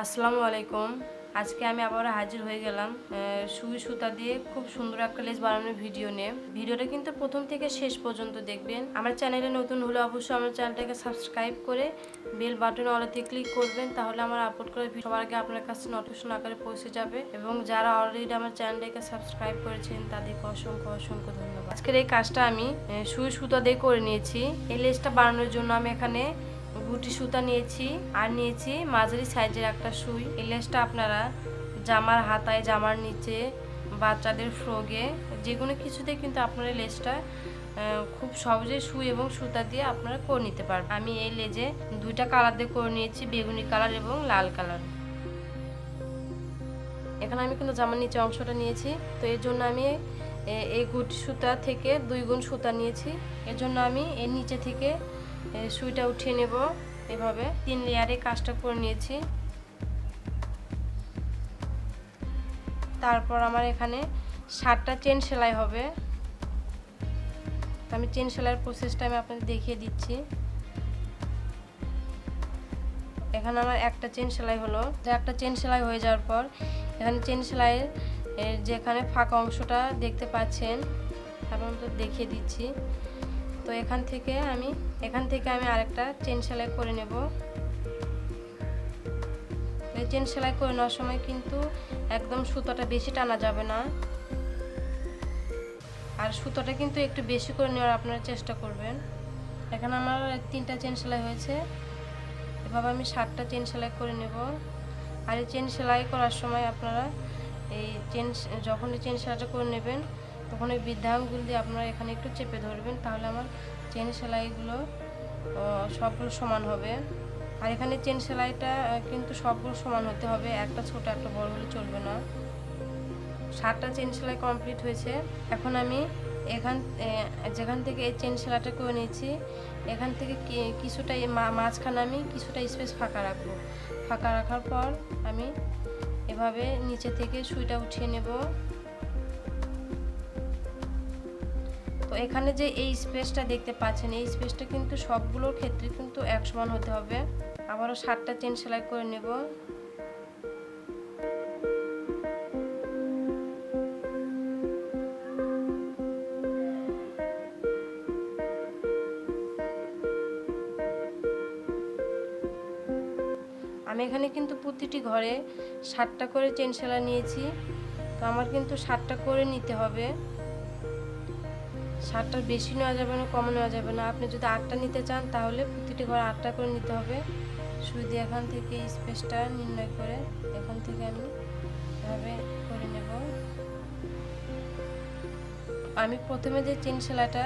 আসসালামু আলাইকুম। আজকে আমি আবার হাজির হয়ে গেলাম সুই সুতা দিয়ে খুব সুন্দর একটা লেস বানানোর ভিডিও নিয়ে। ভিডিওটা কিন্তু প্রথম থেকে শেষ পর্যন্ত দেখবেন। আমার চ্যানেলে নতুন হলে অবশ্যই আমার চ্যানেলটাকে সাবস্ক্রাইব করে বেল বাটন অলতে ক্লিক করবেন, তাহলে আমার আপলোড করা ভিডিও সবার আগে আপনার কাছে নোটিফিকেশন আকারে পৌঁছে যাবে। এবং যারা অলরেডি আমার চ্যানেলটাকে সাবস্ক্রাইব করেছেন তাদেরকে অসংখ্য অসংখ্য ধন্যবাদ। আজকের এই কাজটা আমি সুই সুতা দিয়ে করে নিয়েছি। এই লেসটা বানানোর জন্য আমি এখানে গুটি সুতা নিয়েছি আর নিয়েছি মাঝারি সাইজের একটা সুই। এই লেসটা আপনারা জামার হাতায়, জামার নিচে, বাচ্চাদের ফ্রকে, যে কোনো কিছুতে কিন্তু আপনারা লেসটা খুব সহজে সুই এবং সুতা দিয়ে আপনারা করে নিতে পারবেন। আমি এই লেজে দুইটা কালার দিয়ে করে নিয়েছি, বেগুনি কালার এবং লাল কালার। এখানে আমি কিন্তু জামার নিচে অংশটা নিয়েছি, তো এর জন্য আমি এই গুটি সুতা থেকে 2 গুণ সুতা নিয়েছি। এর জন্য আমি এর নিচে থেকে সুইটা উঠিয়ে নেব। এভাবে 3 লেয়ারে কাজটা করে নিয়েছি। তারপর আমার এখানে 7টা চেন সেলাই হবে। আমি চেন সেলাইয়ের প্রসেসটা আমি আপনাদের দেখিয়ে দিচ্ছি। এখানে আমার একটা চেন সেলাই হলো। একটা চেন সেলাই হয়ে যাওয়ার পর এখানে চেন সেলাইয়ের যেখানে ফাঁকা অংশটা দেখতে পাচ্ছেন, আপনাদের দেখিয়ে দিচ্ছি। তো এখান থেকে আমি আরেকটা চেন সেলাই করে নেব। এই চেন সেলাই করে নেওয়ার সময় কিন্তু একদম সুতোটা বেশি টানা যাবে না, আর সুতোটা কিন্তু একটু বেশি করে নেওয়ার আপনারা চেষ্টা করবেন। এখানে আমার 3টা চেন সেলাই হয়েছে। এভাবে আমি 7টা চেন সেলাই করে নেব। আর এই চেন সেলাই করার সময় আপনারা যখন এই চেন সেলাইটা করে নেবেন তখন এই বৃদ্ধা আঙুল দিয়ে আপনারা এখানে একটু চেপে ধরবেন, তাহলে আমার চেন সেলাইগুলো সবগুলো সমান হবে। আর এখানে চেন সেলাইটা কিন্তু সবগুলো সমান হতে হবে, একটা ছোট একটা বড় হলে চলবে না। 7টা চেন সেলাই কমপ্লিট হয়েছে। এখন আমি যেখান থেকে এই চেন সেলাইটা করে নিয়েছি, এখান থেকে কিছুটা মাঝখানে আমি কিছুটা স্পেস ফাঁকা রাখবো। ফাঁকা রাখার পর আমি এভাবে নিচে থেকে সুইটা উঠিয়ে নেব। তো এখানে যে এই স্পেসটা দেখতে পাচ্ছেন, এই স্পেসটা কিন্তু সবগুলোর ক্ষেত্রে কিন্তু এক সমান হতে হবে। আবারও 7টা চেন সেলাই করে নেব। আমি এখানে কিন্তু প্রতিটি ঘরে 7টা করে চেন সেলাই নিয়েছি। তো আমার কিন্তু 7টা করে নিতে হবে। 7টার বেশি নেওয়া যাবে না, কম নেওয়া যাবে না। আপনি যদি 8টা নিতে চান তাহলে প্রতিটি ঘরে 8টা করে নিতে হবে। সুই দিয়ে এখান থেকে স্পেসটা নির্ণয় করে এখান থেকে আমি এভাবে করে নেব। আমি প্রথমে যে চেন সেলাইটা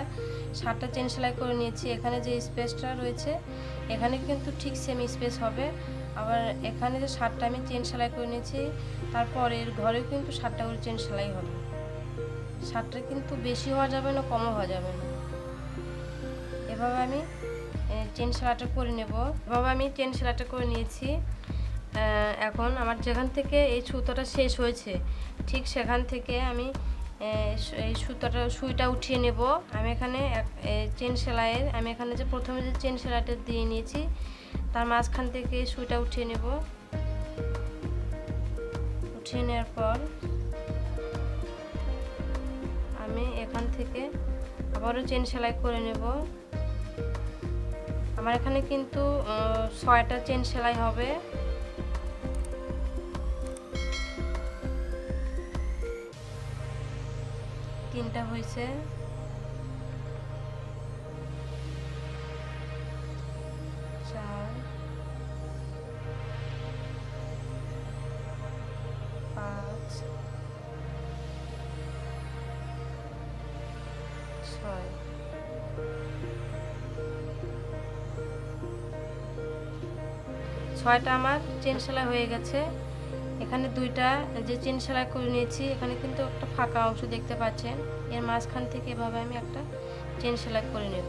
7টা চেন সেলাই করে নিয়েছি, এখানে যে স্পেসটা রয়েছে এখানে কিন্তু ঠিক সেম স্পেস হবে। আবার এখানে যে 7টা আমি চেন সেলাই করে নিয়েছি, তারপরের ঘরেও কিন্তু 7টা করে চেন সেলাই হবে। 7টা কিন্তু বেশি হওয়া যাবে না, কমও হওয়া যাবে না। এভাবে আমি চেন সেলাইটা করে নেব। এভাবে আমি চেন সেলাইটা করে নিয়েছি। এখন আমার যেখান থেকে এই সুতোটা শেষ হয়েছে ঠিক সেখান থেকে আমি এই সুইটা উঠিয়ে নেব। আমি এখানে চেন সেলাইয়ের এখানে যে প্রথমে যে চেন সেলাইটা দিয়ে নিয়েছি তার মাঝখান থেকে সুইটা উঠিয়ে নেব। উঠিয়ে নেওয়ার পর আমি এখান থেকে আবারও চেন সেলাই করে নেব। আমার এখানে কিন্তু 6টা চেন সেলাই হবে। তিনটা হয়েছে। 4 5 6 6টা আমার চেন সেলাই হয়ে গেছে। এখানে 2টা যে চেন সেলাই করে নিয়েছি, এখানে কিন্তু একটা ফাঁকা অংশ দেখতে পাচ্ছেন। এর মাঝখান থেকে এভাবে আমি একটা চেন সেলাই করে নেব।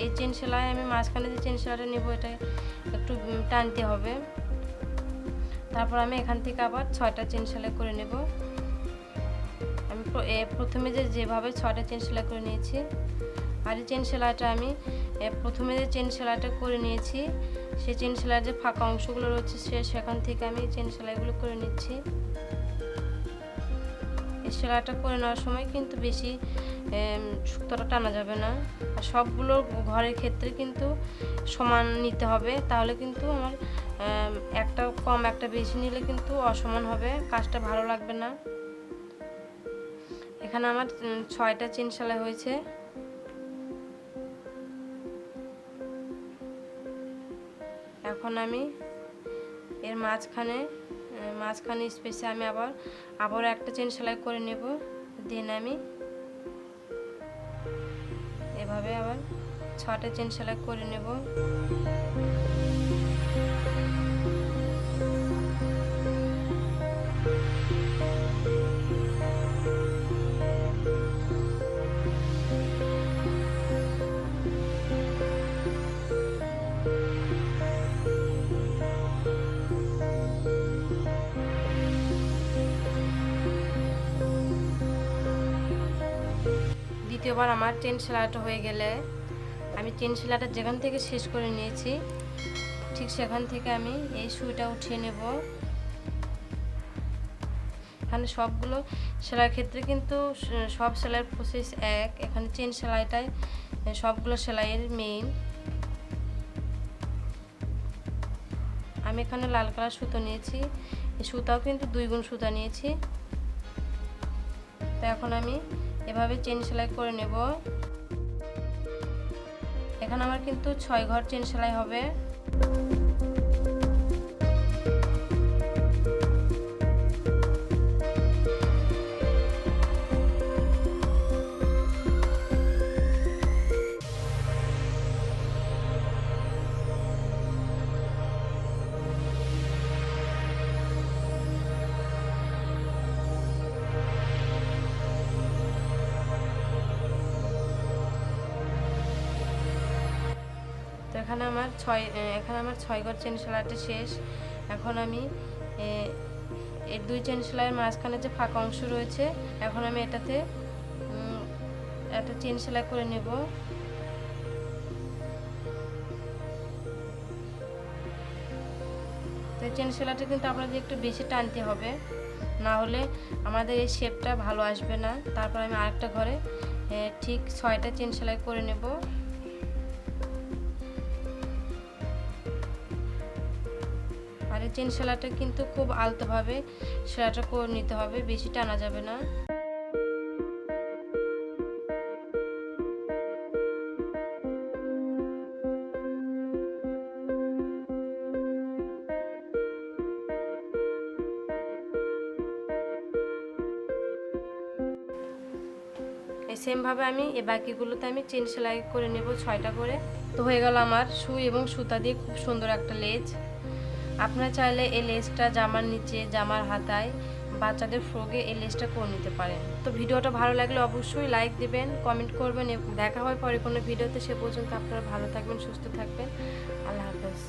এই চেন সেলাই আমি মাঝখানে যে চেন সেলাইটা নেব এটা একটু টানতে হবে। তারপর আমি এখান থেকে আবার 6টা চেন সেলাই করে নেব। আমি প্রথমে যেভাবে 6টা চেন সেলাই করে নিয়েছি, আর এই চেন সেলাইটা আমি প্রথমে যে চেন সেলাইটা করে নিয়েছি সেই চেন সেলাইয়ের যে ফাঁকা অংশগুলো রয়েছে সেখান থেকে আমি চেন সেলাইগুলো করে নিচ্ছি। এই সেলাইটা করে নেওয়ার সময় কিন্তু বেশি সুতোটা টানা যাবে না, আর সবগুলো ঘরের ক্ষেত্রে কিন্তু সমান নিতে হবে, তাহলে কিন্তু আমার একটা কম একটা বেশি নিলে কিন্তু অসমান হবে, কাজটা ভালো লাগবে না। এখানে আমার 6টা চেন সেলাই হয়েছে। এখন আমি এর মাঝখানে স্পেসে আমি আবার একটা চেন সেলাই করে নেব। দেন আমি এভাবে আবার 6টা চেন সেলাই করে নেব। দ্বিতীয়বার আমার চেন সেলাইটা হয়ে গেলে আমি চেন সেলাইটা যেখান থেকে শেষ করে নিয়েছি ঠিক সেখান থেকে আমি এই সুইটা উঠিয়ে নেব। এখানে সবগুলো সেলাইয়ের ক্ষেত্রে কিন্তু সব সেলাইয়ের প্রসেস এক। এখানে চেন সেলাইটাই সবগুলো সেলাইয়ের মেইন। আমি এখানে লাল কালার সুতো নিয়েছি, এই সুতাও কিন্তু 2 গুণ সুতা নিয়েছি। তো এখন আমি এভাবে চেন সেলাই করে নেব। এখানে আমার কিন্তু 6 ঘর চেন সেলাই হবে। তো এখানে আমার 6 ঘর চেন সেলাইটা শেষ। এখন আমি এই 2 চেন সেলাইয়ের মাঝখানে যে ফাঁকা অংশ রয়েছে, এখন আমি এটাতে একটা চেন সেলাই করে নেব। তো চেন সেলাইটা কিন্তু আপনাদের একটু বেশি টানতে হবে, না হলে আমাদের এই শেপটা ভালো আসবে না। তারপর আমি আরেকটা ঘরে ঠিক 6টা চেন সেলাই করে নেব। আর এই চেন সেলাইটা কিন্তু খুব আলতোভাবে সেলাইটা করে নিতে হবে, বেশি টানা যাবে না। এই সেমভাবে আমি এই বাকিগুলোতে আমি চেন সেলাই করে নেব 6টা করে। তো হয়ে গেল আমার সুই এবং সুতা দিয়ে খুব সুন্দর একটা লেজ। আপনারা চাইলে এই লেজটা জামার নিচে, জামার হাতায়, বাচ্চাদের ফ্রকে এই লেজটা করে নিতে পারেন। তো ভিডিওটা ভালো লাগলে অবশ্যই লাইক দিবেন, কমেন্ট করবেন। দেখা হয় পরে কোনো ভিডিওতে। সে পর্যন্ত আপনারা ভালো থাকবেন, সুস্থ থাকবেন। আল্লাহ হাফেজ।